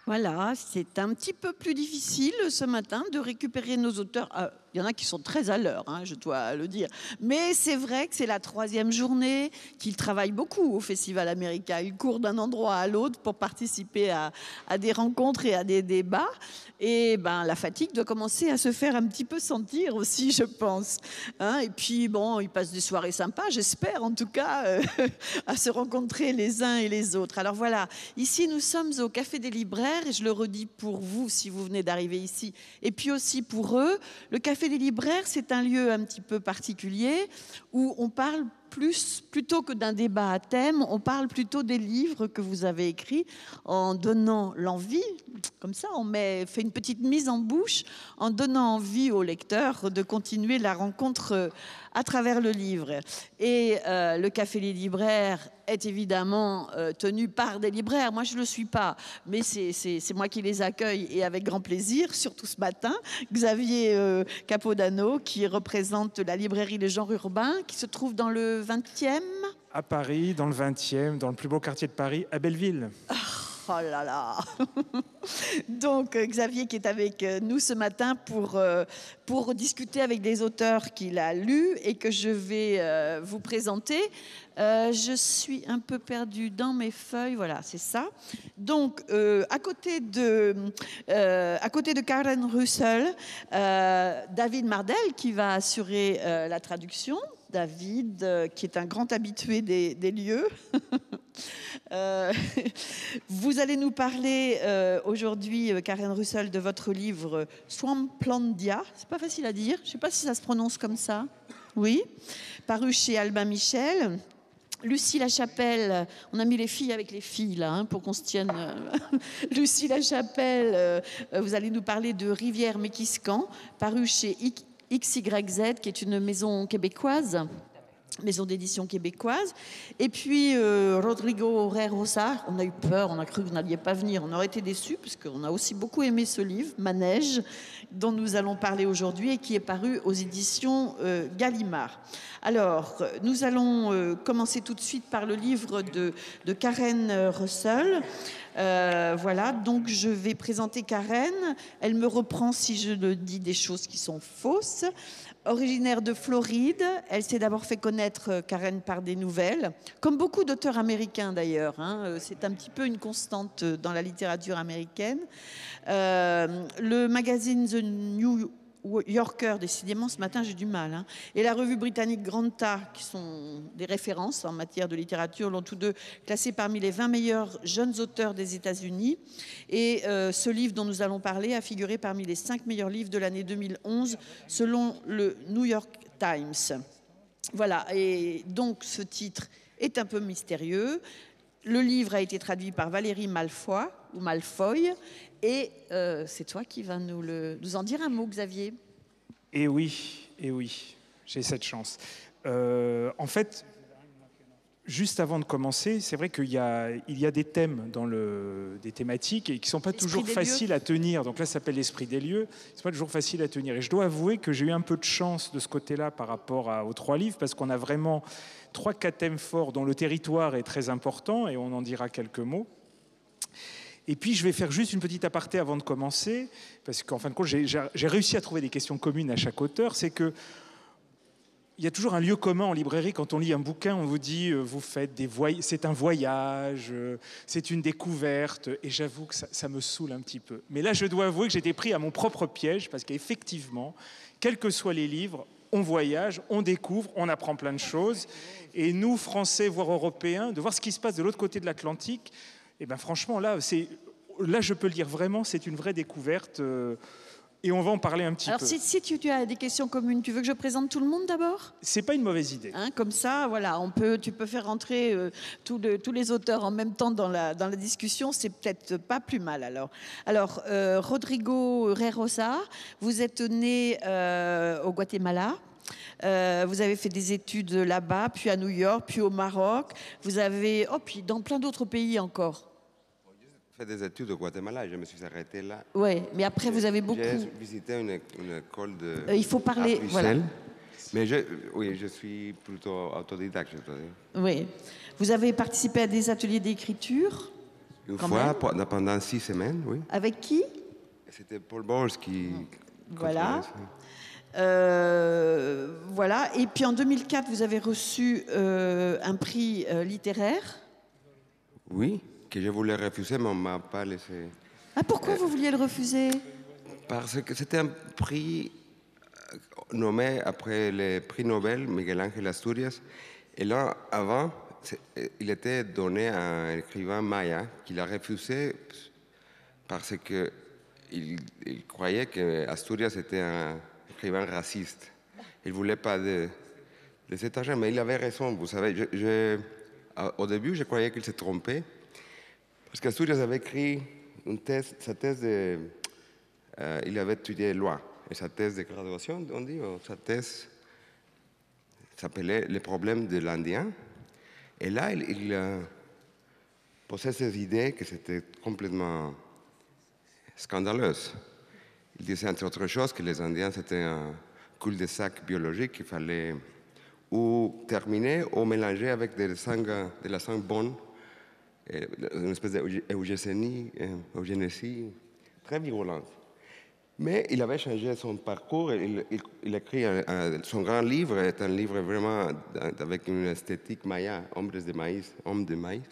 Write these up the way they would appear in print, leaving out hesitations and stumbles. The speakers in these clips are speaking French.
Voilà, c'est un petit peu plus difficile ce matin de récupérer nos auteurs. Il y en a qui sont très à l'heure, hein, je dois le dire. Mais c'est vrai que c'est la troisième journée, qu'ils travaillent beaucoup au Festival Américain. Ils courent d'un endroit à l'autre pour participer à des rencontres et à des débats. Et ben, la fatigue doit commencer à se faire un petit peu sentir aussi, je pense. Hein, et puis, bon, ils passent des soirées sympas, j'espère en tout cas, à se rencontrer les uns et les autres. Alors voilà, ici nous sommes au Café des Libraires, et je le redis pour vous si vous venez d'arriver ici, et puis aussi pour eux. Le Café des Libraires, c'est un lieu un petit peu particulier où on parle plutôt que d'un débat à thème, on parle plutôt des livres que vous avez écrits en donnant l'envie, comme ça fait une petite mise en bouche, en donnant envie au lecteur de continuer la rencontre à travers le livre. Et le Café des Libraires est évidemment tenu par des libraires. Moi, je ne le suis pas, mais c'est moi qui les accueille et avec grand plaisir, surtout ce matin. Xavier Capodano, qui représente la librairie Le Genre Urbain, qui se trouve dans le 20e. À Paris, dans le 20e, dans le plus beau quartier de Paris, à Belleville. Oh là là. Donc Xavier qui est avec nous ce matin pour discuter avec des auteurs qu'il a lus et que je vais vous présenter. Je suis un peu perdue dans mes feuilles, voilà, c'est ça. Donc à côté de Karen Russell, David Mardel qui va assurer la traduction. David, qui est un grand habitué des lieux. Vous allez nous parler aujourd'hui, Karen Russell, de votre livre Swamplandia. C'est pas facile à dire. Je ne sais pas si ça se prononce comme ça. Oui. Paru chez Albin Michel. Lucie Lachapelle, on a mis les filles avec les filles là, hein, pour qu'on se tienne. Lucie Lachapelle, vous allez nous parler de Rivière Méquiscan, paru chez XYZ, qui est une maison québécoise. Maison d'édition québécoise. Et puis Rodrigo Rosa, on a eu peur, on a cru que vous n'alliez pas venir, on aurait été déçus parce qu'on a aussi beaucoup aimé ce livre, Manège, dont nous allons parler aujourd'hui et qui est paru aux éditions Gallimard. Alors, nous allons commencer tout de suite par le livre de Karen Russell. Voilà, donc je vais présenter Karen. Elle me reprend si je le dis des choses qui sont fausses. Originaire de Floride, elle s'est d'abord fait connaître, Karen, par des nouvelles, comme beaucoup d'auteurs américains d'ailleurs. Hein, c'est un petit peu une constante dans la littérature américaine. Le magazine The New Yorker, décidément ce matin j'ai du mal, hein, et la revue britannique Granta, qui sont des références en matière de littérature, l'ont tous deux classé parmi les 20 meilleurs jeunes auteurs des États-Unis. Et ce livre dont nous allons parler a figuré parmi les 5 meilleurs livres de l'année 2011 selon le New York Times. Voilà, et donc ce titre est un peu mystérieux. Le livre a été traduit par Valérie Malfoy, et c'est toi qui vas nous en dire un mot, Xavier. Eh oui, j'ai cette chance. En fait, juste avant de commencer, c'est vrai qu'il y a des thèmes des thématiques et qui ne sont pas toujours faciles à tenir. Donc là, ça s'appelle l'esprit des lieux. Ce n'est pas toujours facile à tenir. Et je dois avouer que j'ai eu un peu de chance de ce côté-là par rapport aux 3 livres, parce qu'on a vraiment 3-4 thèmes forts dont le territoire est très important, et on en dira quelques mots. Et puis, je vais faire juste une petite aparté avant de commencer, parce qu'en fin de compte, j'ai réussi à trouver des questions communes à chaque auteur. C'est que il y a toujours un lieu commun en librairie. Quand on lit un bouquin, on vous dit, vous faites c'est un voyage, c'est une découverte. Et j'avoue que ça me saoule un petit peu. Mais là, je dois avouer que j'ai été pris à mon propre piège, parce qu'effectivement, quels que soient les livres, on voyage, on découvre, on apprend plein de choses. Et nous, Français, voire Européens, de voir ce qui se passe de l'autre côté de l'Atlantique, et ben franchement, là, je peux le dire vraiment, c'est une vraie découverte. Et on va en parler un petit peu. Alors, si tu as des questions communes, tu veux que je présente tout le monde d'abord ? C'est pas une mauvaise idée. Hein, comme ça, voilà, tu peux faire rentrer tous les auteurs en même temps dans la discussion. C'est peut-être pas plus mal alors. Rodrigo Rosa, vous êtes né au Guatemala. Vous avez fait des études là-bas, puis à New York, puis au Maroc. Puis dans plein d'autres pays encore. J'ai fait des études au Guatemala et je me suis arrêté là. Oui, mais après vous avez beaucoup. J'ai visité une école de. Il faut parler. Voilà. Mais je suis plutôt autodidacte, je dois dire. Oui. Vous avez participé à des ateliers d'écriture. Une Quand fois, même. pendant 6 semaines, oui. Avec qui? C'était Paul Bowles qui Voilà. contrôlait ça. Voilà. Et puis en 2004, vous avez reçu un prix littéraire. Oui, que je voulais refuser, mais on ne m'a pas laissé. Ah, pourquoi vous vouliez le refuser? Parce que c'était un prix nommé après le prix Nobel Miguel Ángel Asturias. Et là, avant, il était donné à un écrivain maya qui l'a refusé parce qu'il croyait que Asturias était un écrivain raciste. Il ne voulait pas de cet argent, mais il avait raison. Vous savez, au début, je croyais qu'il s'est trompé parce qu'Asturias avait écrit sa thèse il avait étudié loi. Et sa thèse de graduation, on dit, sa thèse s'appelait Les problèmes de l'Indien. Et là, il posait ces idées que c'était complètement scandaleuses. Il disait, entre autres choses, que les Indiens, c'était un cul-de-sac biologique qu'il fallait ou terminer ou mélanger avec de la sang bonne, une espèce d'eugénésie très virulente. Mais il avait changé son parcours. Il a écrit son grand livre est un livre vraiment avec une esthétique maya, Hombres de maïs, Hommes de maïs.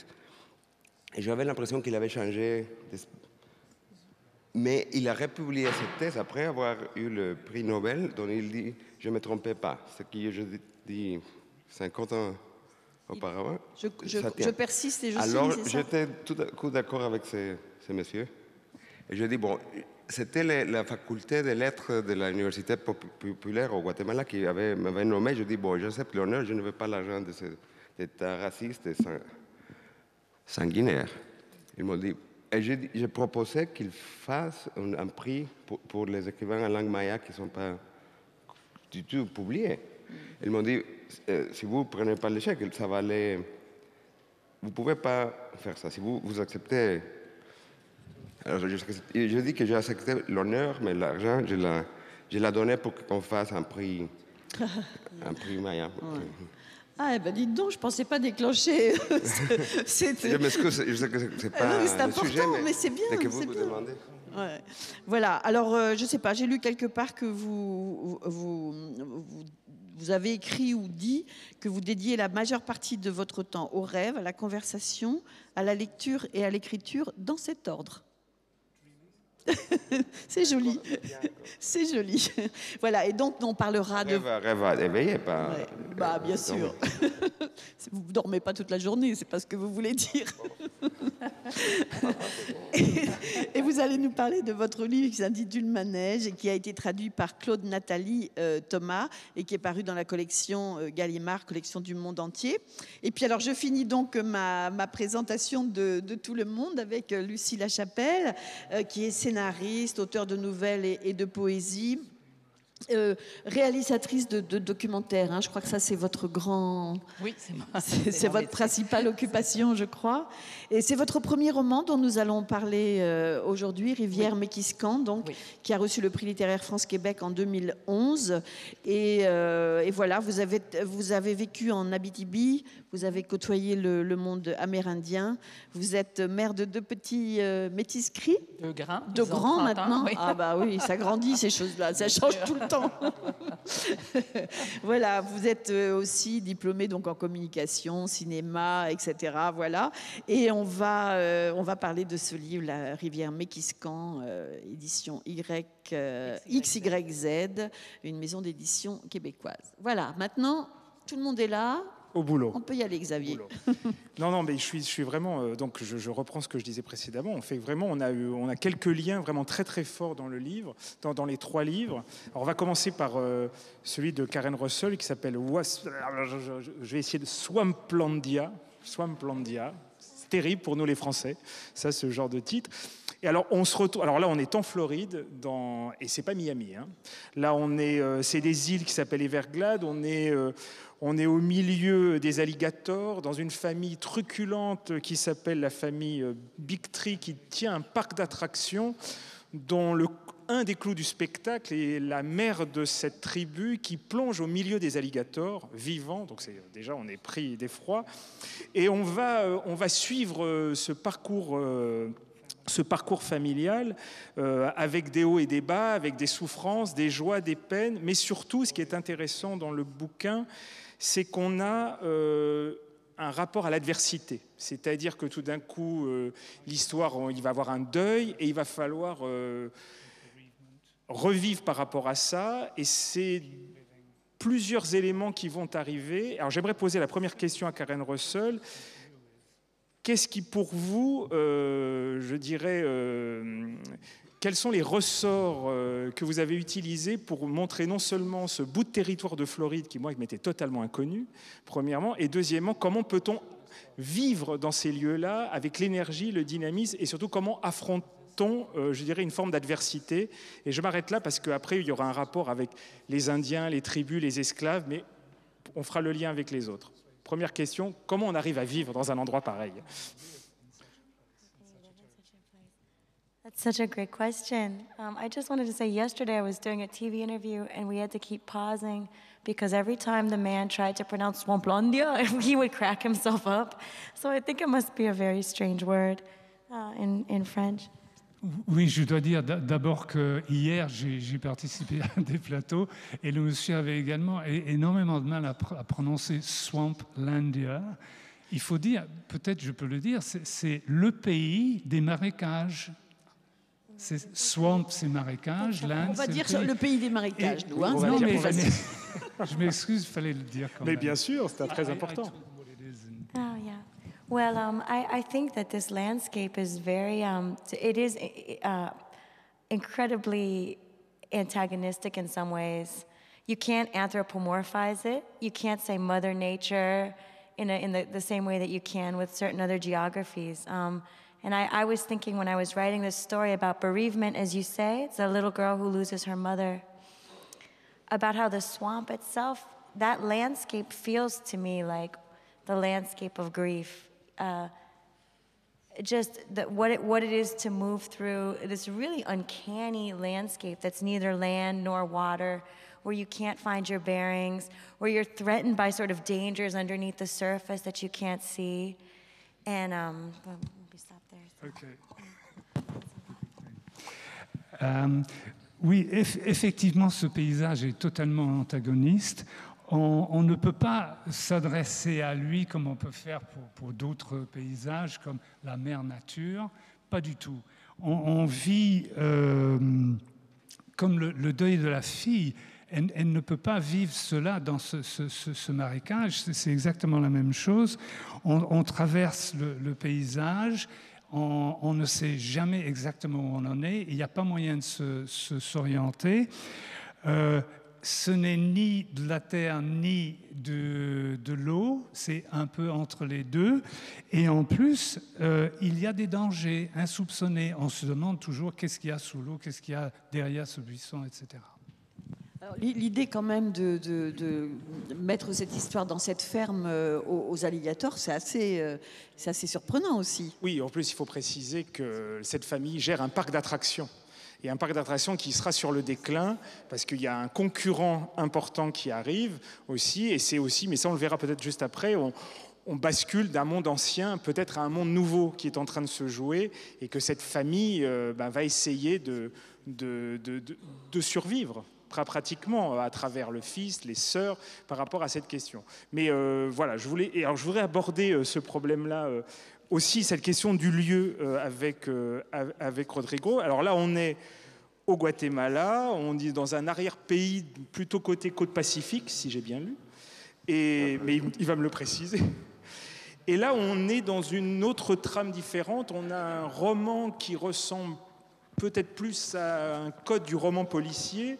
Et j'avais l'impression qu'il avait changé. Mais il a republié cette thèse après avoir eu le prix Nobel, dont il dit « Je ne me trompais pas ». Ce que je dis 50 ans auparavant. Je persiste et je Alors, signe, c'est ça? j'étais tout à coup d'accord avec ces messieurs. Et je dis, bon, c'était la faculté des lettres de l'Université populaire au Guatemala qui m'avait nommé. Je dis, bon, j'accepte l'honneur, je ne veux pas l'argent de cet État raciste et sanguinaire. Ils m'ont dit, et j'ai proposé qu'ils fassent un prix pour les écrivains en langue maya qui ne sont pas du tout publiés. Ils m'ont dit, si vous ne prenez pas l'échec, ça va aller. Vous ne pouvez pas faire ça. Si vous acceptez. Alors, je dis que j'ai accepté l'honneur, mais l'argent, je l'ai donné pour qu'on fasse un prix maya. Ouais. Ah, ben dites donc, je ne pensais pas déclencher. Je m'excuse, je sais que ce n'est pas c'est le important, sujet, mais c'est bien. dès que vous bien. demandez. Ouais. Voilà, alors je ne sais pas, j'ai lu quelque part que vous avez écrit ou dit que vous dédiez la majeure partie de votre temps au rêve, à la conversation, à la lecture et à l'écriture dans cet ordre. C'est joli, c'est joli. Voilà, et donc on parlera de... Rêve éveillé, pas... Ouais, bah, bien sûr. Vous ne dormez pas toute la journée, c'est pas ce que vous voulez dire. Et vous allez nous parler de votre livre qui s'intitule Manège et qui a été traduit par Claude Nathalie Thomas et qui est paru dans la collection Gallimard, collection du monde entier. Et puis alors je finis donc ma présentation de tout le monde avec Lucie Lachapelle, qui est scénariste, auteure de nouvelles et de poésie. Réalisatrice de documentaires, hein. Je crois que ça c'est votre grand... Oui, c'est votre principale occupation, je crois. Et c'est votre premier roman dont nous allons parler aujourd'hui, Rivière Méquiscan, donc, oui, qui a reçu le prix littéraire France-Québec en 2011. Et voilà, vous avez vécu en Abitibi, vous avez côtoyé le monde amérindien, vous êtes mère de 2 petits métis cris. De grands maintenant. Oui. Ah bah oui, ça grandit ces choses-là, ça change tout le temps. Voilà, vous êtes aussi diplômée donc en communication, cinéma, etc. Voilà, et on va parler de ce livre, La Rivière Méquiscan, édition XYZ, une maison d'édition québécoise. Voilà, maintenant tout le monde est là. Au boulot. On peut y aller, Xavier. Non, mais je suis vraiment. Donc, je reprends ce que je disais précédemment. On a quelques liens vraiment très très forts dans le livre, dans les 3 livres. Alors, on va commencer par celui de Karen Russell qui s'appelle. Je vais essayer de Swamplandia. C'est terrible pour nous les Français. Ça, ce genre de titre. Et alors, on se retrouve. Alors là, on est en Floride, et c'est pas Miami. Hein. Là, c'est des îles qui s'appellent Everglades. On est au milieu des alligators, dans une famille truculente qui s'appelle la famille Big Tree, qui tient un parc d'attractions dont un des clous du spectacle est la mère de cette tribu qui plonge au milieu des alligators vivants. Donc déjà, on est pris d'effroi. Et on va suivre ce parcours familial avec des hauts et des bas, avec des souffrances, des joies, des peines. Mais surtout, ce qui est intéressant dans le bouquin, c'est qu'on a un rapport à l'adversité. C'est-à-dire que tout d'un coup, l'histoire, il va y avoir un deuil et il va falloir revivre par rapport à ça. Et c'est plusieurs éléments qui vont arriver. Alors j'aimerais poser la première question à Karen Russell. Qu'est-ce qui, pour vous, je dirais, quels sont les ressorts que vous avez utilisés pour montrer non seulement ce bout de territoire de Floride qui, moi, m'était totalement inconnu, premièrement, et deuxièmement, comment peut-on vivre dans ces lieux-là avec l'énergie, le dynamisme, et surtout comment affronte-t-on, je dirais, une forme d'adversité. Et je m'arrête là parce qu'après, il y aura un rapport avec les Indiens, les tribus, les esclaves, mais on fera le lien avec les autres. Première question, comment on arrive à vivre dans un endroit pareil? That's such a great question. I just wanted to say, yesterday I was doing a TV interview and we had to keep pausing because every time the man tried to pronounce Swamplandia, he would crack himself up. So I think it must be a very strange word in French. Oui, je dois dire d'abord que hier, j'ai participé à des plateaux et le monsieur avait également énormément de mal à prononcer Swamplandia. Il faut dire, peut-être je peux le dire, c'est le pays des marécages. Swamp, c'est marécage. Land, on va dire le pays des marécages, nous. Hein, non, mais je m'excuse, il fallait le dire quand même. Mais bien sûr, c'était très important. Oh, yeah. Well, I think that this landscape is very, it is incredibly antagonistic in some ways. You can't anthropomorphize it. You can't say Mother Nature in the same way that you can with certain other geographies. And I was thinking when I was writing this story about bereavement, as you say, it's a little girl who loses her mother, about how the swamp itself, that landscape feels to me like the landscape of grief. Just what it is to move through this really uncanny landscape that's neither land nor water, where you can't find your bearings, where you're threatened by sort of dangers underneath the surface that you can't see. And we stop there. Okay. Oui, effectivement, ce paysage est totalement antagoniste. On ne peut pas s'adresser à lui comme on peut faire pour d'autres paysages, comme la mère nature. Pas du tout. On vit comme le deuil de la fille. Elle ne peut pas vivre cela dans ce marécage. C'est exactement la même chose. On traverse le paysage. On ne sait jamais exactement où on en est. Il n'y a pas moyen de s'orienter. Ce n'est ni de la terre ni de l'eau, c'est un peu entre les deux. Et en plus, il y a des dangers insoupçonnés. On se demande toujours qu'est-ce qu'il y a sous l'eau, qu'est-ce qu'il y a derrière ce buisson, etc. L'idée quand même de mettre cette histoire dans cette ferme aux alligators, c'est assez surprenant aussi. Oui, en plus, il faut préciser que cette famille gère un parc d'attractions. Et un parc d'attractions qui sera sur le déclin parce qu'il y a un concurrent important qui arrive aussi. Et c'est aussi, mais ça on le verra peut-être juste après, on bascule d'un monde ancien peut-être à un monde nouveau qui est en train de se jouer et que cette famille va essayer de survivre pratiquement à travers le fils, les sœurs, par rapport à cette question. Mais voilà, je voudrais aborder ce problème-là aussi, cette question du lieu avec Rodrigo. Alors là, on est au Guatemala, on est dans un arrière-pays plutôt côté côte Pacifique, si j'ai bien lu, mais il va me le préciser. Et là, on est dans une autre trame différente. On a un roman qui ressemble peut-être plus à un code du roman policier,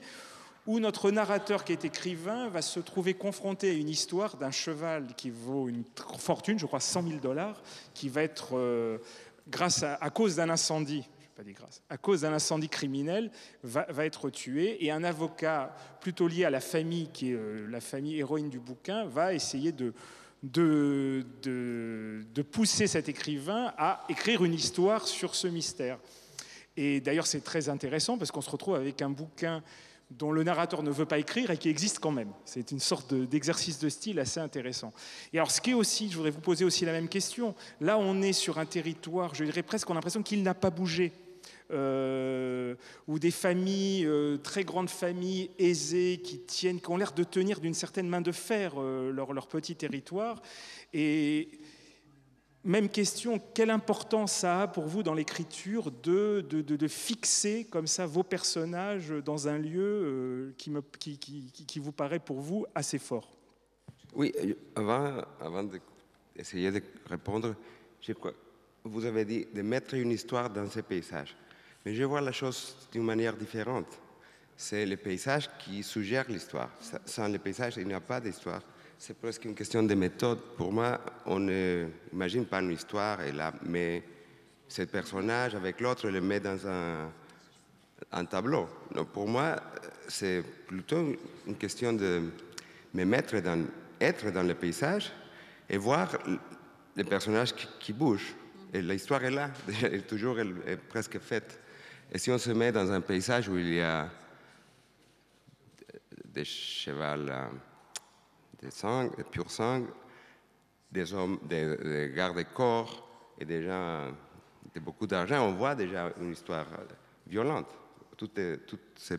où notre narrateur qui est écrivain va se trouver confronté à une histoire d'un cheval qui vaut une fortune, je crois $100 000, qui va être, à cause d'un incendie, à cause d'un incendie criminel, va être tué, et un avocat plutôt lié à la famille, qui est la famille héroïne du bouquin, va essayer de pousser cet écrivain à écrire une histoire sur ce mystère. Et d'ailleurs, c'est très intéressant parce qu'on se retrouve avec un bouquin dont le narrateur ne veut pas écrire et qui existe quand même. C'est une sorte d'exercice de style assez intéressant. Et alors, ce qui est aussi, je voudrais vous poser aussi la même question. Là, on est sur un territoire, je dirais presque, on a l'impression qu'il n'a pas bougé. Ou des familles, très grandes familles aisées qui ont l'air de tenir d'une certaine main de fer leur petit territoire. Et même question, quelle importance ça a pour vous dans l'écriture de fixer comme ça vos personnages dans un lieu qui vous paraît pour vous assez fort? Oui, avant d'essayer de répondre, je crois, vous avez dit de mettre une histoire dans ces paysages. Mais je vois la chose d'une manière différente. C'est le paysage qui suggère l'histoire. Sans le paysage, il n'y a pas d'histoire. C'est presque une question de méthode. Pour moi, on n'imagine pas une histoire et là, mais ce personnage avec l'autre le met dans un tableau. Donc pour moi, c'est plutôt une question de me être dans le paysage et voir les personnages qui bougent. Et l'histoire est là, elle est presque faite. Et si on se met dans un paysage où il y a des chevals de sang, de pur sang, des hommes, des gardes-corps et des gens de beaucoup d'argent, on voit déjà une histoire violente. Tous ces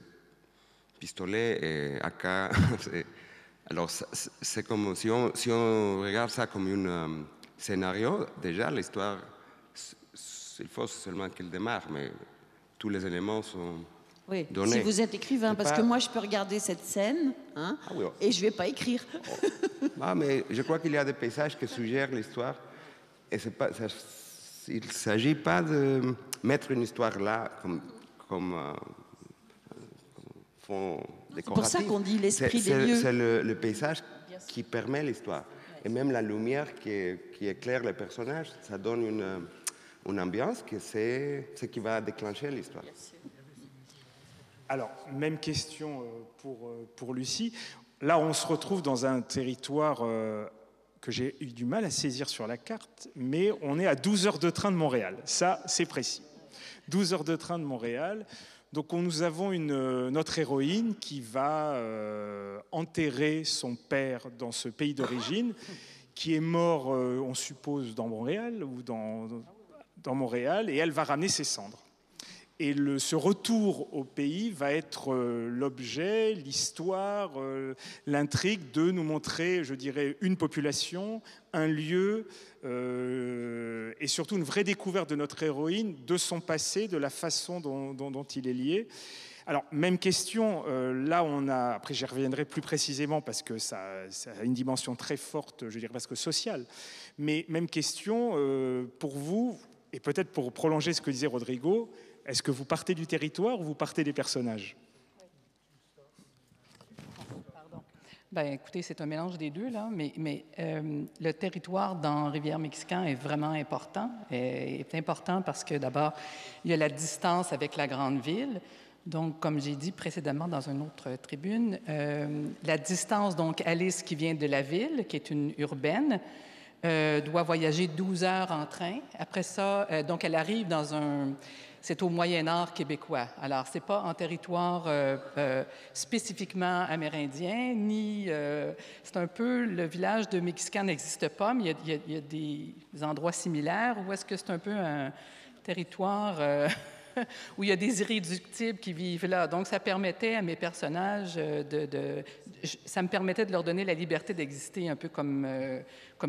pistolets et AK. Alors, c'est comme si on regarde ça comme un scénario, déjà l'histoire, il faut seulement qu'elle démarre, mais tous les éléments sont oui, donnés. Si vous êtes écrivain, parce que moi je peux regarder cette scène et je ne vais pas écrire. Mais je crois qu'il y a des paysages qui suggèrent l'histoire et il ne s'agit pas de mettre une histoire là comme fond décoratif. C'est pour ça qu'on dit l'esprit des lieux. C'est le paysage qui permet l'histoire. Et même la lumière qui éclaire les personnages, ça donne une ambiance que c'est ce qui va déclencher l'histoire. Alors, même question pour Lucie. Là, on se retrouve dans un territoire que j'ai eu du mal à saisir sur la carte, mais on est à 12 heures de train de Montréal. Ça, c'est précis. 12 heures de train de Montréal. Donc, nous avons notre héroïne qui va enterrer son père dans ce pays d'origine, qui est mort, on suppose, dans Montréal, ou dans Montréal, et elle va ramener ses cendres. Et ce retour au pays va être l'objet, l'histoire, l'intrigue de nous montrer, je dirais, une population, un lieu, et surtout une vraie découverte de notre héroïne, de son passé, de la façon dont il est lié. Alors, même question, là après j'y reviendrai plus précisément parce que ça a une dimension très forte, je dirais presque sociale, mais même question, pour vous, et peut-être pour prolonger ce que disait Rodrigo, est-ce que vous partez du territoire ou vous partez des personnages? Ben, écoutez, c'est un mélange des deux, là, mais le territoire dans Rivière-Mexicain est vraiment important. Est important parce que, d'abord, il y a la distance avec la grande ville. Donc, comme j'ai dit précédemment dans une autre tribune, la distance, donc Alice, qui vient de la ville, qui est une urbaine, doit voyager 12 heures en train. Après ça, donc elle arrive c'est au Moyen-Âge québécois. Alors, ce n'est pas en territoire spécifiquement amérindien, ni... c'est un peu... Le village de Mexicain n'existe pas, mais il y a des endroits similaires où est-ce que c'est un peu un territoire où il y a des irréductibles qui vivent là. Donc, ça permettait à mes personnages ça me permettait de leur donner la liberté d'exister un peu comme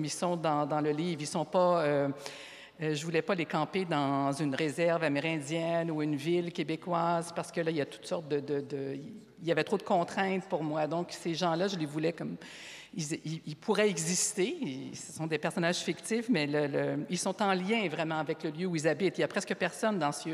ils sont dans le livre. Ils sont pas... je voulais pas les camper dans une réserve amérindienne ou une ville québécoise parce que là, il y a toutes sortes il y avait trop de contraintes pour moi. Donc, ces gens-là, je les voulais comme... Ils pourraient exister. Ce sont des personnages fictifs, mais ils sont en lien vraiment avec le lieu où ils habitent. Il n'y a presque personne dans ces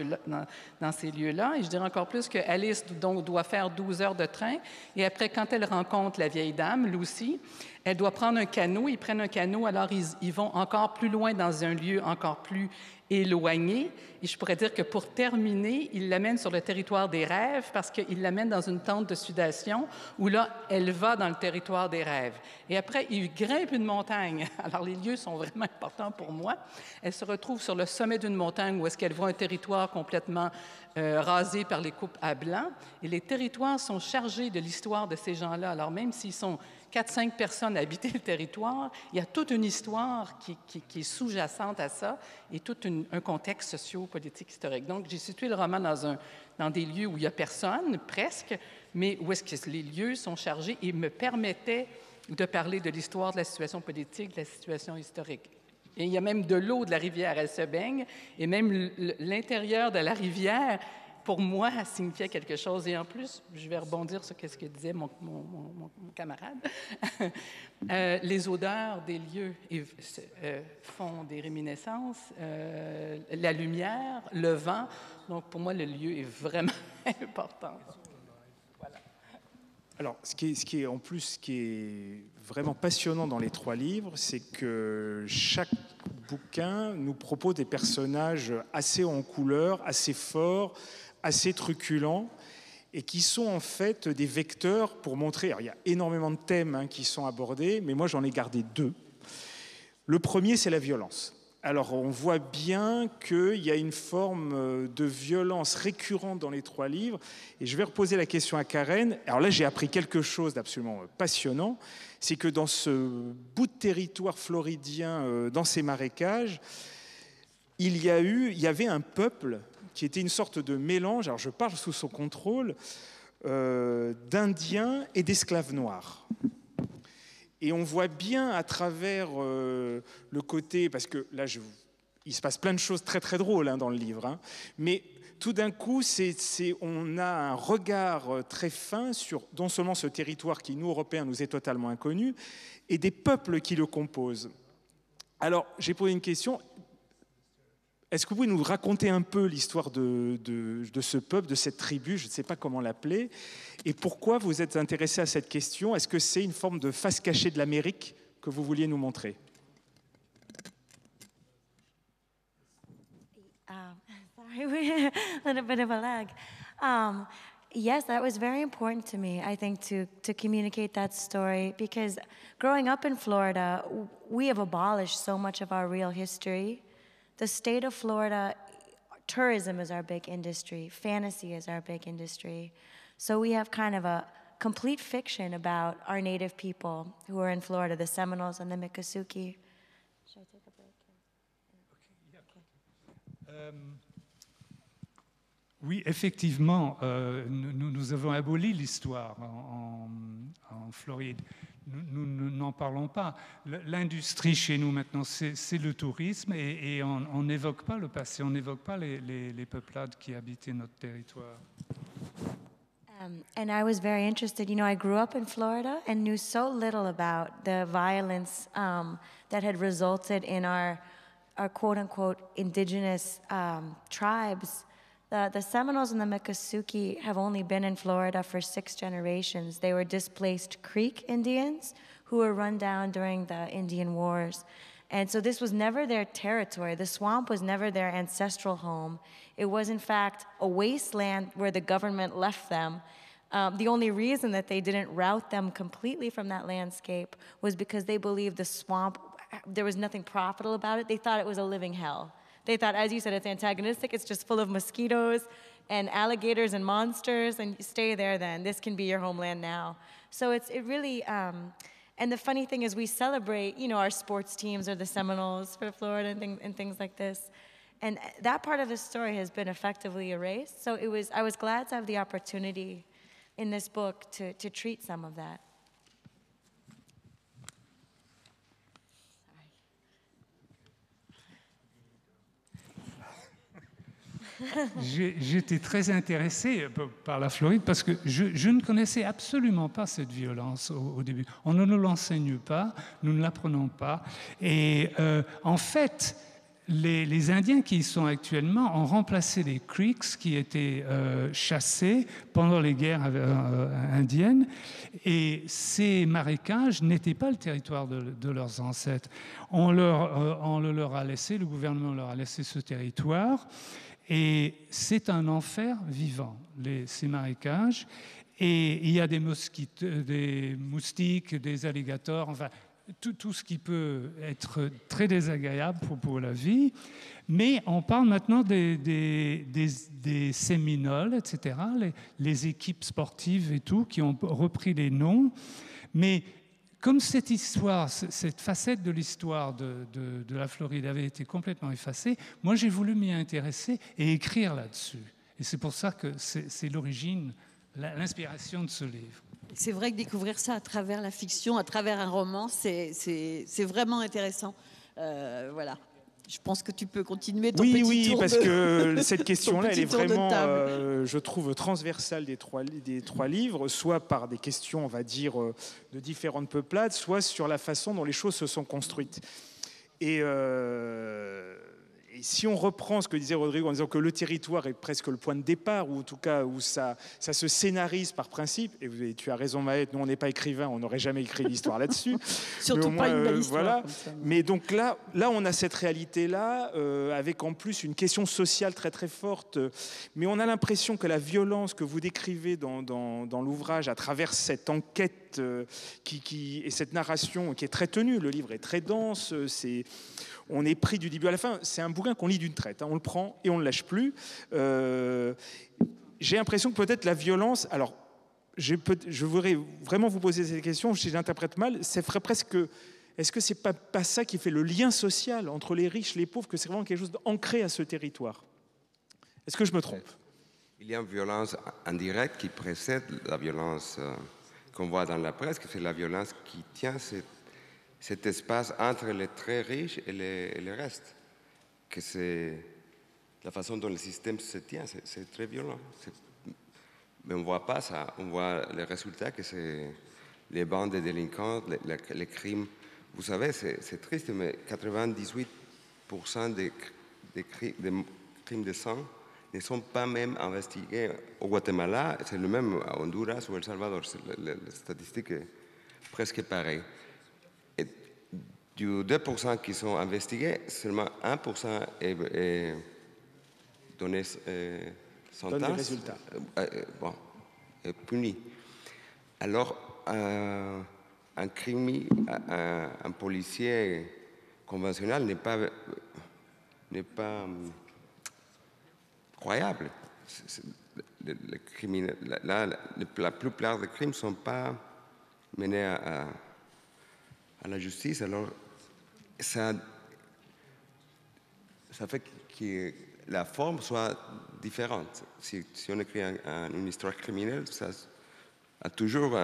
lieux-là. Et je dirais encore plus que Alice donc, doit faire 12 heures de train. Et après, quand elle rencontre la vieille dame, Lucy, elle doit prendre un canot. Ils prennent un canot, alors ils vont encore plus loin dans un lieu encore plus éloigné. Et je pourrais dire que pour terminer, ils l'amènent sur le territoire des rêves parce qu'ils l'amènent dans une tente de sudation, où là, elle va dans le territoire des rêves. Et après, il grimpe une montagne. Alors, les lieux sont vraiment importants pour moi. Elle se retrouve sur le sommet d'une montagne où est-ce qu'elle voit un territoire complètement rasé par les coupes à blanc. Et les territoires sont chargés de l'histoire de ces gens-là. Alors, même s'ils sont 4-5 personnes à habiter le territoire, il y a toute une histoire qui est sous-jacente à ça et tout un contexte socio-politique historique. Donc, j'ai situé le roman dans des lieux où il n'y a personne, presque, mais où est-ce que les lieux sont chargés et me permettaient de parler de l'histoire, de la situation politique, de la situation historique. Et il y a même de l'eau de la rivière, elle se baigne, et même l'intérieur de la rivière, pour moi, signifiait quelque chose. Et en plus, je vais rebondir sur ce que disait mon camarade. Les odeurs des lieux font des réminiscences, la lumière, le vent. Donc, pour moi, le lieu est vraiment important. Voilà. Alors, ce qui est vraiment passionnant dans les 3 livres, c'est que chaque bouquin nous propose des personnages assez en couleur, assez forts, assez truculents, et qui sont en fait des vecteurs pour montrer... Alors, il y a énormément de thèmes qui sont abordés, mais moi, j'en ai gardé 2. Le premier, c'est la violence. Alors, on voit bien qu'il y a une forme de violence récurrente dans les 3 livres. Et je vais reposer la question à Karen. Alors là, j'ai appris quelque chose d'absolument passionnant. C'est que dans ce bout de territoire floridien, dans ces marécages, il y avait un peuple qui était une sorte de mélange, alors je parle sous son contrôle, d'Indiens et d'esclaves noirs. Et on voit bien à travers le côté, parce que là, il se passe plein de choses très très drôles dans le livre, mais tout d'un coup, on a un regard très fin sur non seulement ce territoire qui, nous, Européens, nous est totalement inconnu, et des peuples qui le composent. Alors, j'ai posé une question. Est-ce que vous pouvez nous raconter un peu l'histoire de ce peuple, de cette tribu, je ne sais pas comment l'appeler, et pourquoi vous êtes intéressé à cette question? Est-ce que c'est une forme de face cachée de l'Amérique que vous vouliez nous montrer? Sorry, a little bit of a lag. Yes, that was very important to me, I think, to communicate that story, because growing up in Florida, we have abolished so much of our real history. The state of Florida, tourism is our big industry, fantasy is our big industry. So we have kind of a complete fiction about our native people who are in Florida, the Seminoles and the Miccosukee. Should I take a break? Okay. Oui, effectivement, nous avons aboli l'histoire en Floride. Nous n'en parlons pas. L'industrie chez nous maintenant, c'est le tourisme et on n'évoque pas le passé, on n'évoque pas les peuplades qui habitaient notre territoire. And I was very interested. You know, I grew up in Florida and knew so little about the violence that had resulted in our quote-unquote indigenous tribes. The Seminoles and the Miccosukee have only been in Florida for 6 generations. They were displaced Creek Indians who were run down during the Indian Wars. And so this was never their territory. The swamp was never their ancestral home. It was, in fact, a wasteland where the government left them. The only reason that they didn't rout them completely from that landscape was because they believed the swamp, there was nothing profitable about it. They thought it was a living hell. They thought, as you said, it's antagonistic. It's just full of mosquitoes and alligators and monsters, and you stay there then. This can be your homeland now. So it really, and the funny thing is we celebrate, you know, our sports teams are the Seminoles for Florida and things like this. And that part of the story has been effectively erased. So I was glad to have the opportunity in this book to treat some of that. J'étais très intéressé par la Floride parce que je ne connaissais absolument pas cette violence au début. On ne nous l'enseigne pas, nous ne l'apprenons pas. Et en fait, les Indiens qui y sont actuellement ont remplacé les Creeks qui étaient chassés pendant les guerres indiennes. Et ces marécages n'étaient pas le territoire de leurs ancêtres. On le leur a laissé, le gouvernement leur a laissé ce territoire. Et c'est un enfer vivant, ces marécages. Et il y a des moustiques, des alligators, enfin, tout ce qui peut être très désagréable pour la vie. Mais on parle maintenant des Séminoles, etc., les équipes sportives et tout, qui ont repris les noms. Mais comme cette histoire, cette facette de l'histoire de la Floride avait été complètement effacée, moi j'ai voulu m'y intéresser et écrire là-dessus. Et c'est pour ça que c'est l'origine, l'inspiration de ce livre. C'est vrai que découvrir ça à travers la fiction, à travers un roman, c'est vraiment intéressant. Voilà. Je pense que tu peux continuer ton petit tour. Oui, parce que cette question-là, elle est vraiment, table. je trouve, transversale des trois livres, soit par des questions, on va dire, de différentes peuplades, soit sur la façon dont les choses se sont construites. Et si on reprend ce que disait Rodrigo en disant que le territoire est presque le point de départ, ou en tout cas où ça se scénarise par principe, et tu as raison Maët, nous on n'est pas écrivain, on n'aurait jamais écrit l'histoire là-dessus. Surtout pas une belle histoire. Voilà. Comme ça. Mais donc là on a cette réalité-là, avec en plus une question sociale très très forte, mais on a l'impression que la violence que vous décrivez dans l'ouvrage, à travers cette enquête et cette narration qui est très tenue, le livre est très dense, on est pris du début à la fin. C'est un bouquin qu'on lit d'une traite. On le prend et on ne le lâche plus. J'ai l'impression que peut-être la violence... Alors, je voudrais vraiment vous poser cette question, si j'interprète mal, c'est presque... Est-ce que ce n'est pas ça qui fait le lien social entre les riches et les pauvres, que c'est vraiment quelque chose d'ancré à ce territoire? Est-ce que je me trompe? Il y a une violence indirecte qui précède la violence qu'on voit dans la presse, que c'est la violence qui tient cet espace entre les très riches et le reste, que c'est la façon dont le système se tient, c'est très violent. Mais on ne voit pas ça, on voit les résultats, que c'est les bandes de délinquants, les crimes. Vous savez, c'est triste, mais 98% des crimes de sang ne sont pas même investigués au Guatemala, c'est le même à Honduras ou El Salvador, la statistique est presque pareille. Du 2% qui sont investigués, seulement 1% est donné sentence. Donne des résultats. Est puni. Alors, un policier conventionnel n'est pas croyable. La plupart des crimes ne sont pas menés à la justice, alors ça fait que la forme soit différente. Si on écrit une histoire criminelle, ça a toujours,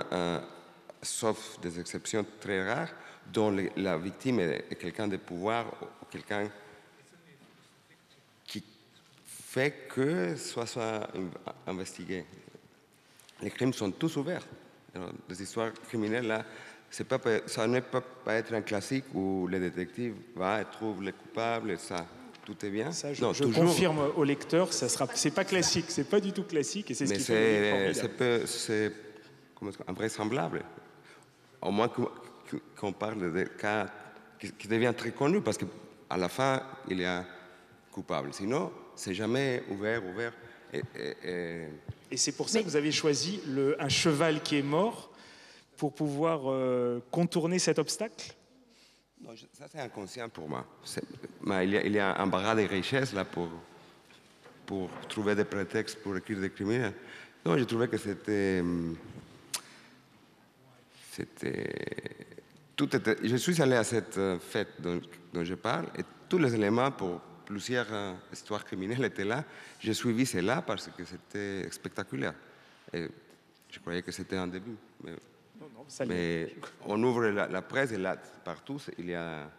sauf des exceptions très rares, dont la victime est quelqu'un de pouvoir ou quelqu'un qui fait que soit investigué. Les crimes sont tous ouverts. Alors, les histoires criminelles, là, ça ne peut pas être un classique où le détective va et trouve les coupables et ça, tout est bien. Ça, je confirme au lecteur, c'est pas classique, c'est pas du tout classique et c'est ce qui fait c'est invraisemblable. Au moins qu'on parle de cas qui deviennent très connus parce qu'à la fin, il y a coupable. Sinon, c'est jamais ouvert. Et c'est pour ça que vous avez choisi un cheval qui est mort pour pouvoir contourner cet obstacle? Non, ça c'est inconscient pour moi. Il y a un bras de richesse là pour trouver des prétextes pour écrire des criminels. Non, je trouvais que je suis allé à cette fête dont je parle et tous les éléments pour plusieurs histoires criminelles étaient là. J'ai suivi cela parce que c'était spectaculaire. Et je croyais que c'était un début. Mais on ouvre la presse et là, partout, il y a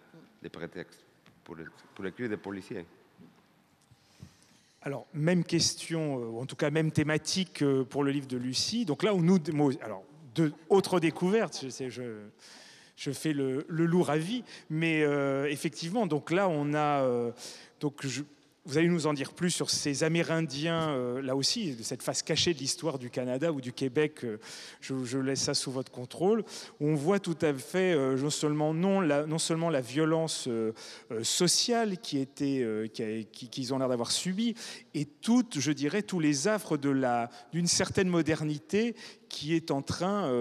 des prétextes pour écrire des policiers. Alors, même question, ou en tout cas même thématique pour le livre de Lucie. Donc là, alors, autre découverte, je fais le loup ravi, mais effectivement, donc là, on a... vous allez nous en dire plus sur ces Amérindiens, là aussi, de cette face cachée de l'histoire du Canada ou du Québec. Je laisse ça sous votre contrôle. On voit tout à fait non seulement la violence sociale qu'ils ont l'air d'avoir subie, et tous les affres d'une certaine modernité qui est en train,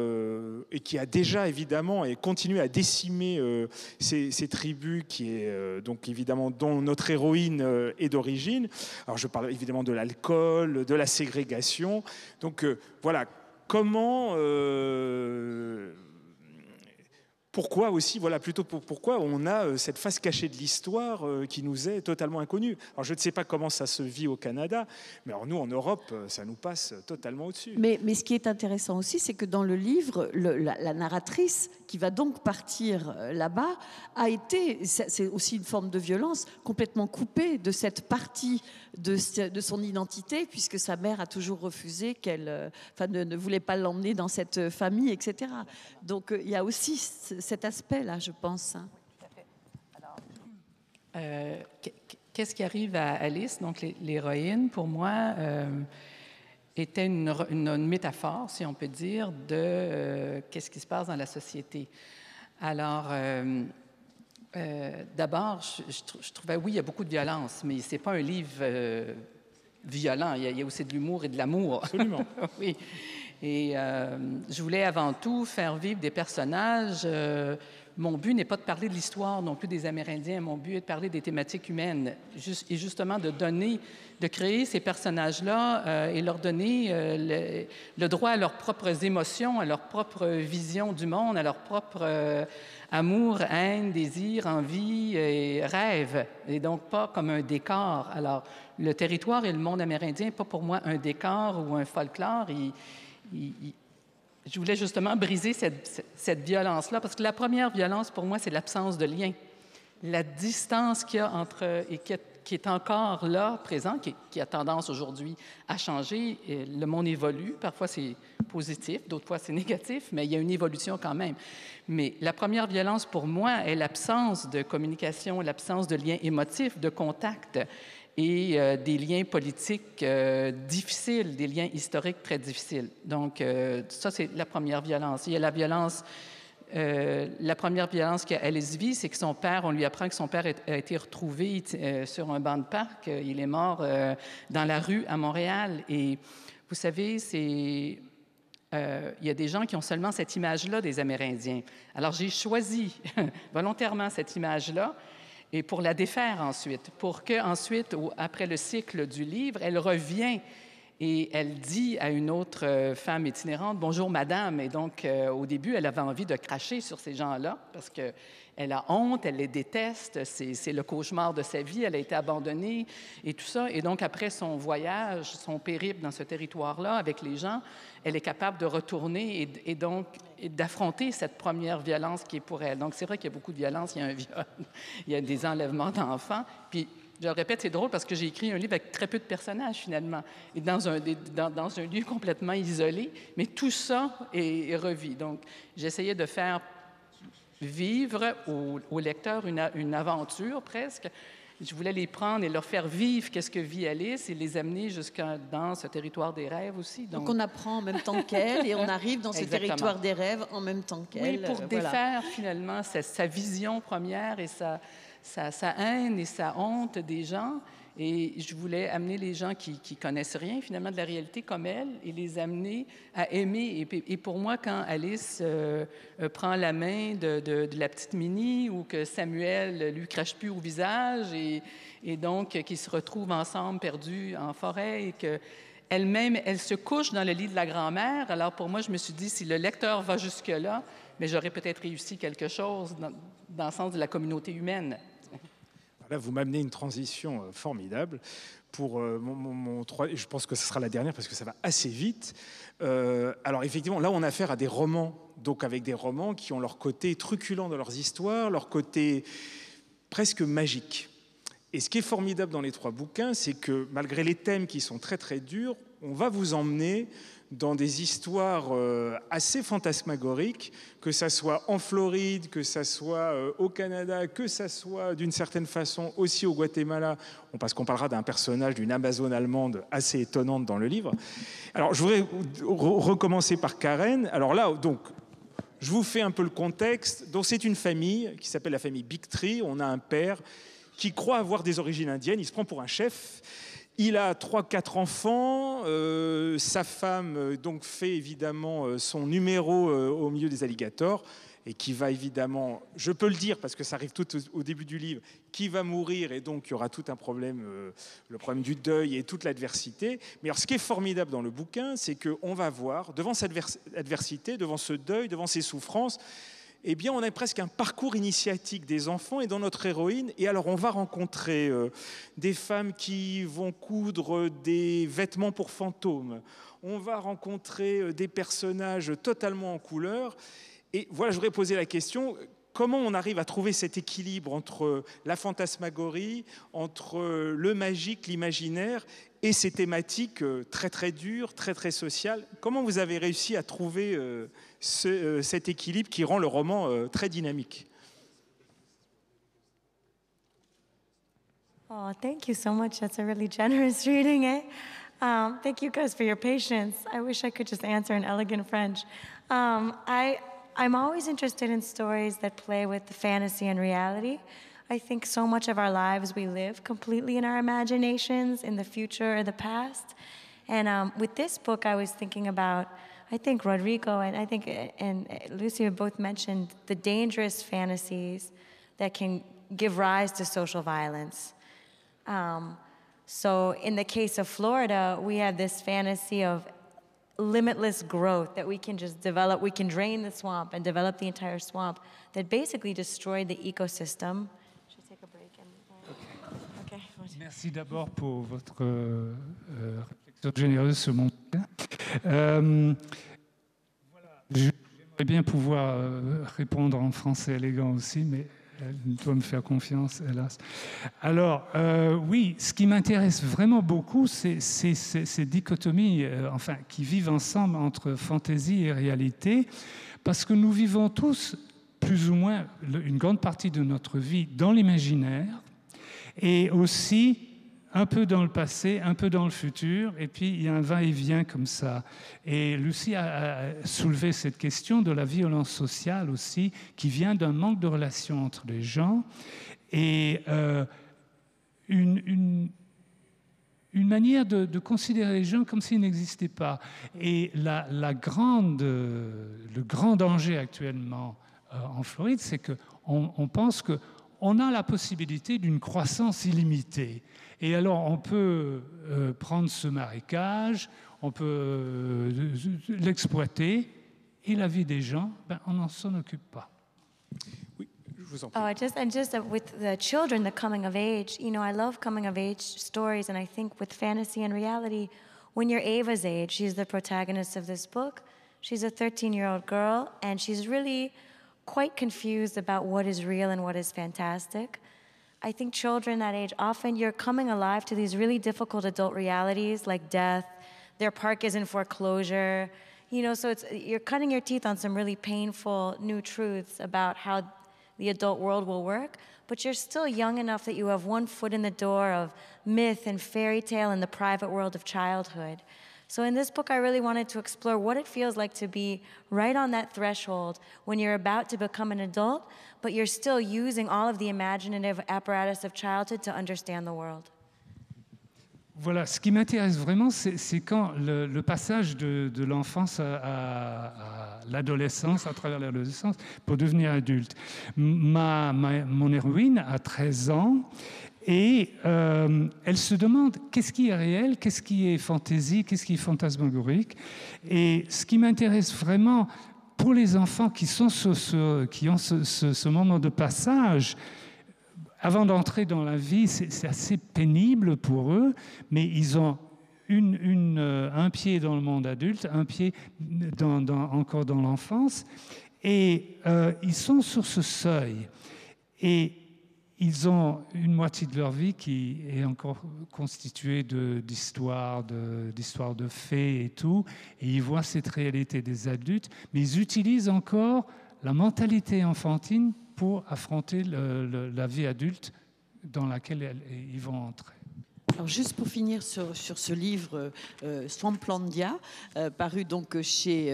et qui a déjà évidemment et continue à décimer ces tribus, qui est donc évidemment dont notre héroïne est d'origine. Alors je parle évidemment de l'alcool, de la ségrégation. Donc voilà, comment... pourquoi aussi, voilà, plutôt pourquoi on a cette face cachée de l'histoire qui nous est totalement inconnue. Alors je ne sais pas comment ça se vit au Canada, mais alors nous en Europe, ça nous passe totalement au-dessus. Mais ce qui est intéressant aussi, c'est que dans le livre, la narratrice qui va donc partir là-bas a été, c'est aussi une forme de violence, complètement coupée de cette partie de son identité, puisque sa mère a toujours refusé qu'elle, ne voulait pas l'emmener dans cette famille, etc. Donc il y a aussi cet aspect-là, je pense. Qu'est-ce qui arrive à Alice, donc l'héroïne, pour moi, était une métaphore, si on peut dire, de qu'est-ce qui se passe dans la société. Alors, d'abord, je trouvais, oui, il y a beaucoup de violence, mais ce n'est pas un livre violent. Il y a aussi de l'humour et de l'amour. Absolument. Oui. Et je voulais avant tout faire vivre des personnages. Mon but n'est pas de parler de l'histoire non plus des Amérindiens. Mon but est de parler des thématiques humaines et justement de créer ces personnages-là et leur donner le droit à leurs propres émotions, à leur propre vision du monde, à leur propre amour, haine, désir, envie et rêve, et donc pas comme un décor. Alors, le territoire et le monde amérindien, pas pour moi un décor ou un folklore. Je voulais justement briser cette violence-là, parce que la première violence, pour moi, c'est l'absence de lien. La distance qu'il y a entre... et qui est encore là, présent, qui a tendance aujourd'hui à changer. Et le monde évolue. Parfois, c'est positif, d'autres fois, c'est négatif, mais il y a une évolution quand même. Mais la première violence, pour moi, est l'absence de communication, l'absence de lien émotif, de contact et des liens politiques difficiles, des liens historiques très difficiles. Donc, ça, c'est la première violence. Il y a la violence... la première violence qu'Alice vit, c'est que son père, on lui apprend que son père a été retrouvé sur un banc de parc. Il est mort dans la rue à Montréal. Et vous savez, il y a des gens qui ont seulement cette image-là des Amérindiens. Alors, j'ai choisi volontairement cette image-là et pour la défaire ensuite, pour qu'ensuite, après le cycle du livre, elle revient et elle dit à une autre femme itinérante « Bonjour, madame ». Et donc, au début, elle avait envie de cracher sur ces gens-là parce qu'elle a honte, elle les déteste, c'est le cauchemar de sa vie, elle a été abandonnée et tout ça. Et donc, après son voyage, son périple dans ce territoire-là avec les gens, elle est capable de retourner et donc d'affronter cette première violence qui est pour elle. Donc, c'est vrai qu'il y a beaucoup de violence, il y a un viol, il y a des enlèvements d'enfants. Puis, je le répète, c'est drôle parce que j'ai écrit un livre avec très peu de personnages, finalement, et dans un lieu complètement isolé, mais tout ça est revu. Donc, j'essayais de faire vivre au lecteur une aventure, presque. Je voulais les prendre et leur faire vivre qu'est-ce que vit Alice et les amener dans ce territoire des rêves aussi. Donc on apprend en même temps qu'elle et on arrive dans ce territoire des rêves en même temps qu'elle. Oui, pour défaire, finalement, sa vision première et sa haine et sa honte des gens. Et je voulais amener les gens qui connaissent rien, finalement, de la réalité comme elle et les amener à aimer. Et pour moi, quand Alice prend la main de la petite Minnie ou que Samuel lui crache plus au visage et donc qu'ils se retrouvent ensemble perdus en forêt et qu'elle-même, elle se couche dans le lit de la grand-mère. Alors pour moi, je me suis dit, si le lecteur va jusque-là, mais j'aurais peut-être réussi quelque chose dans le sens de la communauté humaine. Là, vous m'amenez une transition formidable pour mon 3. Je pense que ce sera la dernière parce que ça va assez vite. Alors, effectivement, là, on a affaire à des romans, donc avec des romans qui ont leur côté truculent dans leurs histoires, leur côté presque magique. Et ce qui est formidable dans les 3 bouquins, c'est que malgré les thèmes qui sont très, très durs, on va vous emmener dans des histoires assez fantasmagoriques, que ça soit en Floride, que ça soit au Canada, que ça soit d'une certaine façon aussi au Guatemala, parce qu'on parlera d'un personnage d'une Amazone allemande assez étonnante dans le livre. Alors, je voudrais recommencer par Karen. Alors là, donc, je vous fais un peu le contexte. Donc, c'est une famille qui s'appelle la famille Big Tree. On a un père qui croit avoir des origines indiennes. Il se prend pour un chef. Il a 3-4 enfants, sa femme donc fait évidemment son numéro au milieu des alligators et qui va évidemment, je peux le dire parce que ça arrive tout au début du livre, qui va mourir et donc il y aura tout un problème, le problème du deuil et toute l'adversité. Mais alors ce qui est formidable dans le bouquin, c'est qu'on va voir, devant cette adversité, devant ce deuil, devant ces souffrances, eh bien, on a presque un parcours initiatique des enfants et dans notre héroïne. Et alors, on va rencontrer des femmes qui vont coudre des vêtements pour fantômes. On va rencontrer des personnages totalement en couleur. Et voilà, je voudrais poser la question, comment on arrive à trouver cet équilibre entre la fantasmagorie, entre le magique, l'imaginaire et ces thématiques très très dures, très très sociales. Comment vous avez réussi à trouver cet équilibre qui rend le roman très dynamique? Oh, thank you so much. That's a really generous reading, eh? Thank you guys for your patience. I wish I could just answer in elegant French. I'm always interested in stories that play with the fantasy and reality. I think so much of our lives we live completely in our imaginations, in the future or the past. And with this book, I was thinking about, I think Rodrigo and Lucy have both mentioned the dangerous fantasies that can give rise to social violence. So in the case of Florida, we have this fantasy of limitless growth that we can just develop. We can drain the swamp and develop the entire swamp that basically destroyed the ecosystem. Should I take a break? Okay. Merci d'abord pour votre réflexion généreuse sur mon bouquin. J'aimerais bien pouvoir répondre en français élégant aussi, mais elle doit me faire confiance, hélas. Alors, oui, ce qui m'intéresse vraiment beaucoup, c'est ces dichotomies qui vivent ensemble entre fantaisie et réalité, parce que nous vivons tous, plus ou moins, une grande partie de notre vie dans l'imaginaire, et aussi un peu dans le passé, un peu dans le futur, et puis il y a un va-et-vient comme ça. Et Lucie a soulevé cette question de la violence sociale aussi, qui vient d'un manque de relation entre les gens, et une manière de considérer les gens comme s'ils n'existaient pas. Et le grand danger actuellement en Floride, c'est qu'on pense qu'on a la possibilité d'une croissance illimitée. Et alors, on peut prendre ce marécage, on peut l'exploiter, et la vie des gens, on n'en s'en occupe pas. Oui, je vous en prie. With the children, the coming of age, I love coming of age stories, and I think with fantasy and reality, when you're Ava's age, she's the protagonist of this book, she's a 13-year-old girl, and she's really quite confused about what is real and what is fantastic. I think children that age, often you're coming alive to these really difficult adult realities like death, their park is in foreclosure, so you're cutting your teeth on some really painful new truths about how the adult world will work, but you're still young enough that you have one foot in the door of myth and fairy tale in the private world of childhood. So in this book, I really wanted to explore what it feels like to be right on that threshold when you're about to become an adult, but you're still using all of the imaginative apparatus of childhood to understand the world. Voilà, ce qui m'intéresse vraiment, c'est quand le passage de l'enfance à l'adolescence, à travers l'adolescence, pour devenir adulte. Mon héroïne a 13 ans. Et elle se demande qu'est-ce qui est réel, qu'est-ce qui est fantaisie, qu'est-ce qui est fantasmagorique. Et ce qui m'intéresse vraiment pour les enfants qui ont ce moment de passage, avant d'entrer dans la vie, c'est assez pénible pour eux, mais ils ont un pied dans le monde adulte, un pied encore dans l'enfance, et ils sont sur ce seuil. Et ils ont une moitié de leur vie qui est encore constituée d'histoires de fées et tout, et ils voient cette réalité des adultes, mais ils utilisent encore la mentalité enfantine pour affronter la vie adulte dans laquelle ils vont entrer. Alors juste pour finir sur ce livre Swamplandia, paru donc chez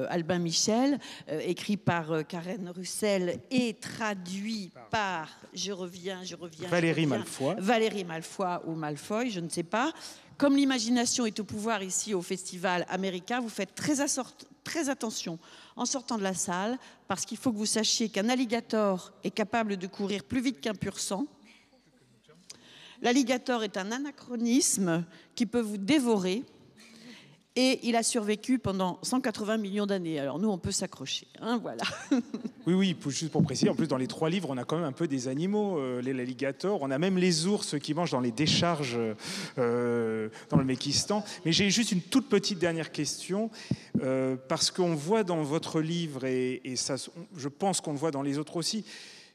Albin Michel, écrit par Karen Russell et traduit par, je reviens, Valérie Malfoy. Valérie Malfoy ou Malfoy, je ne sais pas. Comme l'imagination est au pouvoir ici au Festival américain, vous faites très attention en sortant de la salle, parce qu'il faut que vous sachiez qu'un alligator est capable de courir plus vite qu'un pur sang. L'alligator est un anachronisme qui peut vous dévorer et il a survécu pendant 180 millions d'années. Alors nous, on peut s'accrocher, hein, voilà. Oui, juste pour préciser, en plus dans les 3 livres, on a quand même un peu des animaux, l'alligator, on a même les ours qui mangent dans les décharges dans le Mékistan. Mais j'ai juste une toute petite dernière question, parce qu'on voit dans votre livre, et ça, je pense qu'on le voit dans les autres aussi,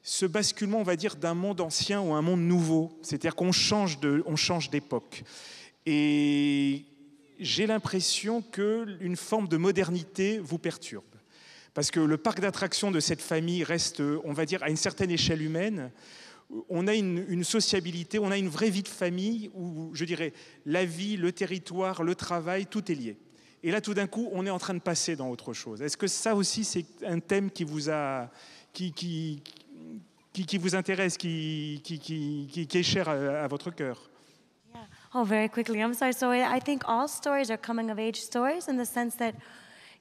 ce basculement, on va dire, d'un monde ancien ou un monde nouveau. C'est-à-dire qu'on change d'époque. Et j'ai l'impression qu'une forme de modernité vous perturbe. Parce que le parc d'attractions de cette famille reste, on va dire, à une certaine échelle humaine. On a une sociabilité, on a une vraie vie de famille où, je dirais, la vie, le territoire, le travail, tout est lié. Et là, tout d'un coup, on est en train de passer dans autre chose. Est-ce que ça aussi, c'est un thème qui vous a... qui vous intéresse, qui est cher à votre cœur? Yeah. Oh, very quickly. I'm sorry. So I think all stories are coming-of-age stories in the sense that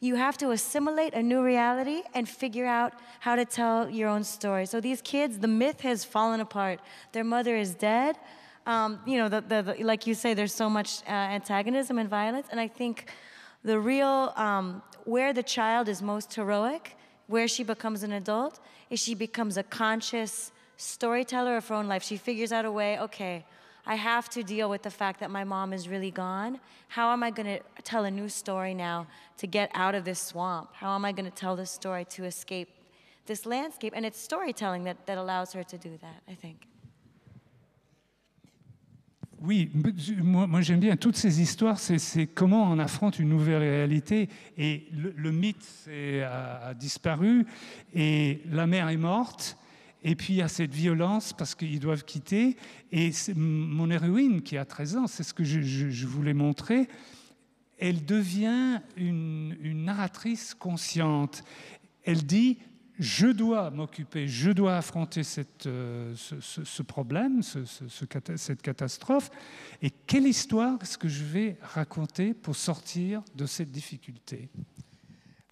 you have to assimilate a new reality and figure out how to tell your own story. So these kids, the myth has fallen apart. Their mother is dead. You know, like you say, there's so much antagonism and violence. And I think the real, where the child is most heroic, where she becomes an adult, is she becomes a conscious storyteller of her own life. She figures out a way, okay, I have to deal with the fact that my mom is really gone. How am I going to tell a new story now to get out of this swamp? How am I going to tell this story to escape this landscape? And it's storytelling that allows her to do that, I think. Oui, moi j'aime bien toutes ces histoires, c'est comment on affronte une nouvelle réalité. Et le mythe a disparu et la mère est morte. Et puis il y a cette violence parce qu'ils doivent quitter. Et mon héroïne qui a 13 ans, c'est ce que je voulais montrer, elle devient une narratrice consciente. Elle dit, je dois m'occuper, je dois affronter ce problème, cette catastrophe. Et quelle histoire est-ce que je vais raconter pour sortir de cette difficulté ?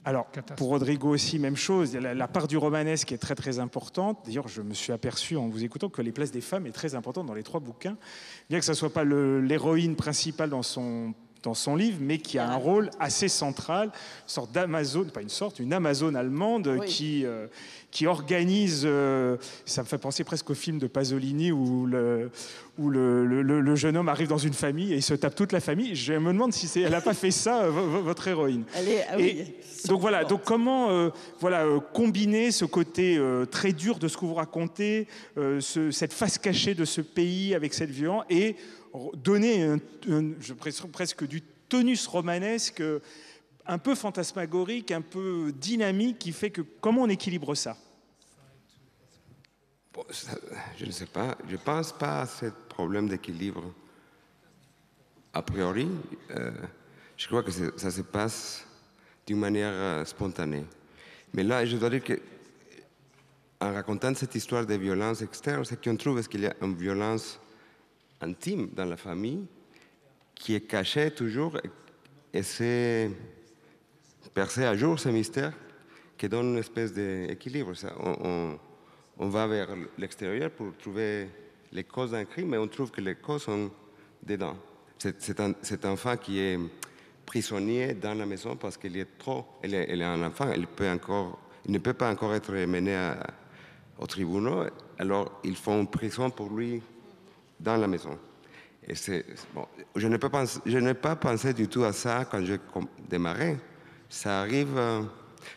Alors, pour Rodrigo aussi, même chose. La part du romanesque est très, très importante. D'ailleurs, je me suis aperçu en vous écoutant que les places des femmes est très importante dans les 3 bouquins. Bien que ce ne soit pas l'héroïne principale dans son livre, mais qui a un rôle assez central, une Amazone allemande, oui, qui organise, ça me fait penser presque au film de Pasolini où le jeune homme arrive dans une famille et il se tape toute la famille. Je me demande si elle n'a pas fait ça, votre héroïne. Donc voilà, donc comment combiner ce côté très dur de ce que vous racontez, cette face cachée de ce pays avec cette violence, et donner presque du tonus romanesque un peu fantasmagorique, un peu dynamique, qui fait que comment on équilibre ça? Bon, je ne sais pas. Je ne pense pas à ce problème d'équilibre. A priori, je crois que ça se passe d'une manière spontanée. Mais là, je dois dire que en racontant cette histoire de violence externe, ce qu'on trouve, c'est qu'il y a une violence intime dans la famille qui est cachée toujours, et c'est percé à jour ce mystère qui donne une espèce d'équilibre. On va vers l'extérieur pour trouver les causes d'un crime, mais on trouve que les causes sont dedans. Cet enfant qui est prisonnier dans la maison parce qu'il est trop... Elle est un enfant, il ne peut pas encore être mené au tribunal, alors ils font une prison pour lui dans la maison. Et bon, je n'ai pas pensé du tout à ça quand j'ai démarré. Ça arrive...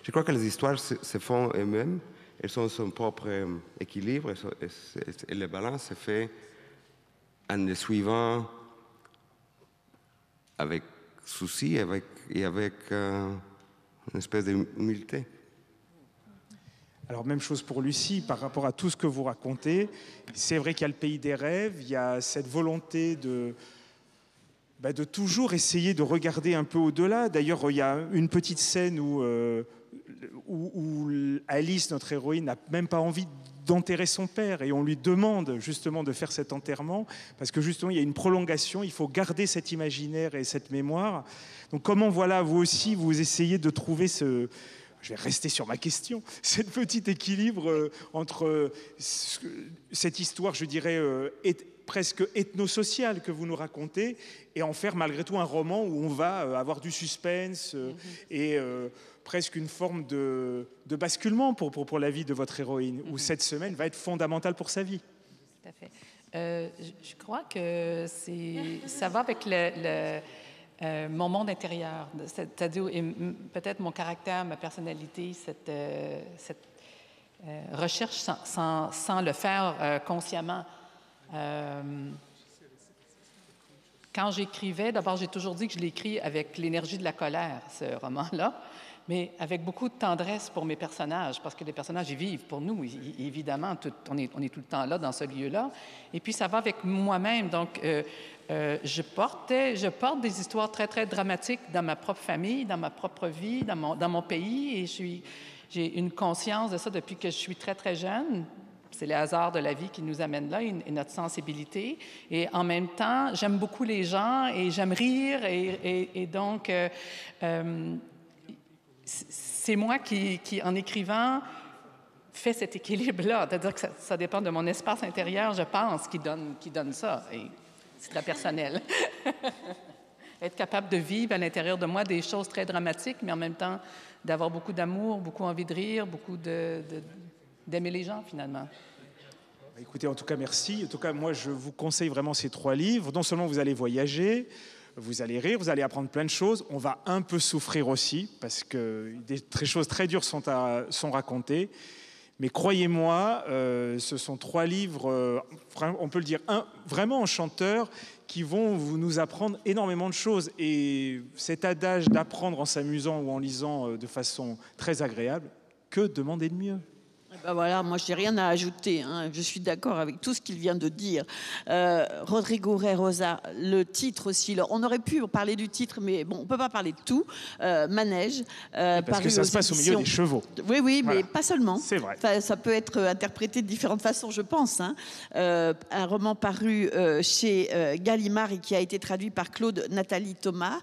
je crois que les histoires se font elles-mêmes. Elles ont son propre équilibre et la balance se fait en les suivant avec souci et avec une espèce d'humilité. Alors, même chose pour Lucie, par rapport à tout ce que vous racontez. C'est vrai qu'il y a le pays des rêves, il y a cette volonté de toujours essayer de regarder un peu au-delà. D'ailleurs, il y a une petite scène où Alice, notre héroïne, n'a même pas envie d'enterrer son père et on lui demande justement de faire cet enterrement parce que justement il y a une prolongation, il faut garder cet imaginaire et cette mémoire. Donc comment, voilà, vous aussi vous essayez de trouver je vais rester sur ma question, cette petit équilibre entre cette histoire, je dirais, presque ethnosociale que vous nous racontez et en faire malgré tout un roman où on va avoir du suspense et presque une forme de basculement pour la vie de votre héroïne, où cette semaine va être fondamentale pour sa vie. Tout à fait. Je crois que ça va avec mon monde intérieur, c'est-à-dire peut-être mon caractère, ma personnalité, cette recherche sans le faire consciemment. Quand j'écrivais, d'abord, j'ai toujours dit que je l'écris avec l'énergie de la colère, ce roman-là, mais avec beaucoup de tendresse pour mes personnages, parce que les personnages, ils vivent pour nous, évidemment, on est tout le temps là, dans ce lieu-là. Et puis, ça va avec moi-même. Donc, je porte des histoires très, très dramatiques dans ma propre famille, dans ma propre vie, dans mon pays, et j'ai une conscience de ça depuis que je suis très, très jeune. C'est les hasards de la vie qui nous amènent là et notre sensibilité. Et en même temps, j'aime beaucoup les gens et j'aime rire. Et donc, c'est moi qui, en écrivant, fait cet équilibre-là. C'est-à-dire que ça dépend de mon espace intérieur, je pense, qui donne ça. Et c'est très personnel. Être capable de vivre à l'intérieur de moi des choses très dramatiques, mais en même temps d'avoir beaucoup d'amour, beaucoup envie de rire, beaucoup d'aimer les gens, finalement. Écoutez, en tout cas, merci. En tout cas, moi, je vous conseille vraiment ces 3 livres. Non seulement vous allez voyager, vous allez rire, vous allez apprendre plein de choses. On va un peu souffrir aussi, parce que des choses très dures sont racontées. Mais croyez-moi, ce sont 3 livres, on peut le dire, vraiment enchanteurs, qui vont nous apprendre énormément de choses. Et cet adage d'apprendre en s'amusant ou en lisant de façon très agréable, que demander de mieux ? Ben voilà, moi je n'ai rien à ajouter, hein. Je suis d'accord avec tout ce qu'il vient de dire. Rodrigo Rosa, le titre aussi, on aurait pu parler du titre, mais bon, on ne peut pas parler de tout. Manège. Parce que ça se passe au milieu des chevaux. Oui, voilà. Mais pas seulement. C'est vrai. Enfin, ça peut être interprété de différentes façons, je pense. Hein. Un roman paru chez Gallimard et qui a été traduit par Claude Nathalie Thomas.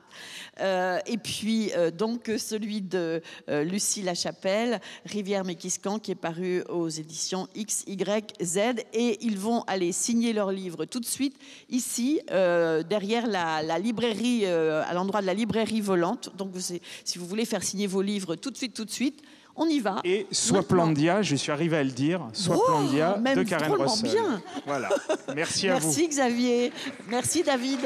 Et puis, donc, celui de Lucie Lachapelle, Rivière-Méquiscan, qui est paru aux éditions XYZ, et ils vont aller signer leur livre tout de suite ici, derrière la librairie, à l'endroit de la librairie volante. Donc, si vous voulez faire signer vos livres tout de suite, on y va. Et Swamplandia, je suis arrivé à le dire, Swamplandia de Karen Russell. Bien. Voilà. Merci à vous. Merci Xavier. Merci David.